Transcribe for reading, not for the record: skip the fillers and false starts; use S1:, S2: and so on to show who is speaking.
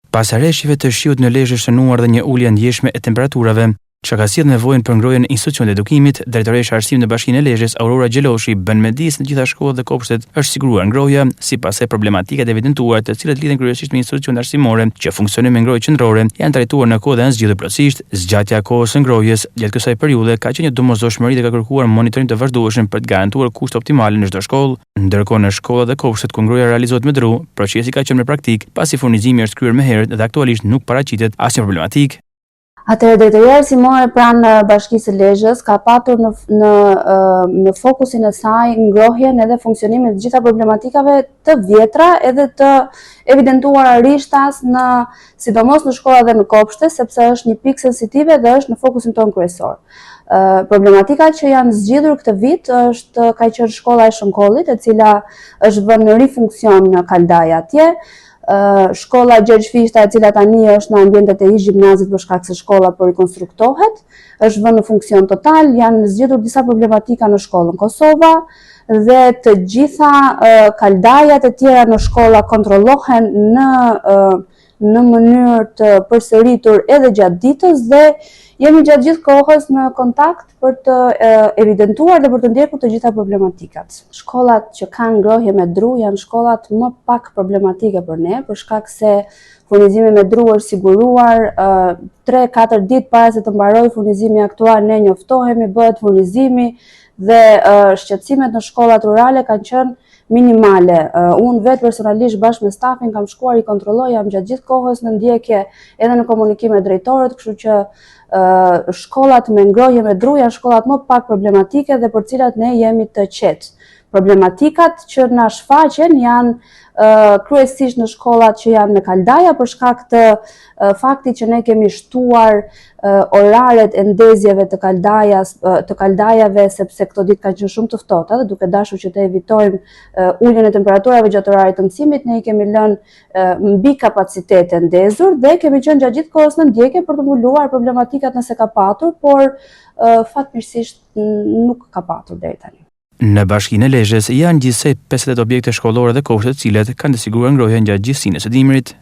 S1: Pas arreshjeve të shiut në Lezhë shënuar dhe një ulje ndjeshme e temperaturave, që ka sjellë nevojën për ngrohjen e institucionit të edukimit, drejtoresha arsimit në Bashkinë e Lezhës, Aurora Gjeloshi, bën me disë në gjitha shkollat dhe kopshtet është siguruar ngrohja, sipas se problematikat e evidentuara, të cilat lidhen kryesisht me institucionet arsimore që funksionojnë me ngrohje qendrore, janë trajtuar në kohë dhe janë zgjidhur plotësisht. Zgjatja e kohës së ngrohjes gjatë kësaj periudhe ka qenë një domosdoshmëri dhe ka kërkuar monitorim të vazhdueshëm për të garantuar kushte optimale në çdo shkollë, ndërkohë në shkollat dhe kopshtet ku ngrohja realizohet me dru, procesi ka qenë me praktik, pasi furnizimi është kryer më herët dhe aktualisht nuk paraqitet asnjë problematikë.
S2: Atëherë, drejtoria arsimore pranë Bashkisë së Lezhës ka patur në fokusin e saj ngrohjen edhe funksionimin të gjitha problematikave të vjetra edhe të evidentuara rishtas sidomos në shkolla dhe në kopshte, sepse është një pikë sensitive dhe është në fokusin tonë kryesor. Problematikat që janë zgjidhur këtë vit ka qenë shkolla e Shënkollit, e cila është vënë në rifunksion në Kaldaja atje. Shkolla Gjergj Fishta, e cila tani është në ambientet e ish gjimnazit për shkak se shkolla po rikonstruktohet, është vënë në funksion total, janë zgjedhur disa problematika në shkollën Kosova dhe të gjitha kaldajat e tjera në shkolla kontrollohen në mënyrë të përsëritur edhe gjatë ditës dhe jemi gjatë gjithë kohës në kontakt për të evidentuar dhe për të ndjekur të gjitha problematikat. Shkollat që kanë ngrohje me dru janë shkollat më pak problematike për ne, për shkak se furnizimi me dru është siguruar 3-4 ditë para se të mbarojë furnizimi aktual, ne njoftohemi, bëhet furnizimi dhe shqetësimet në shkollat rurale kanë qenë minimale. Unë vetë personalisht bashkë me stafin kam shkuar i kontrolloj, jam gjatë gjithë kohës në ndjekje edhe në komunikim me drejtorët, kështu që shkollat me ngrohje me dru janë shkollat më pak problematike dhe për cilat ne jemi të qetë. Problematikat që na shfaqen janë kryesisht në shkollat që janë me kaldaja për shkak të faktit që ne kemi shtuar oraret e ndezjeve të kaldajave sepse këto ditë kanë qenë shumë të ftohta dhe duke dashur që të evitojmë uljen e temperaturave gjatë orarit të mësimit, ne i kemi lënë mbi kapacitet e ndezur dhe kemi qenë gjatë gjithë kohës në ndjekje për të mbuluar problematikat nëse ka patur, por fatmirësisht nuk ka patur deri tani.
S1: Në Bashkinë e Lezhës janë gjithsej 58 objekte shkollore dhe kopshte të cilat kanë të siguruar ngrohjen gjatë gjithësinë së dimrit.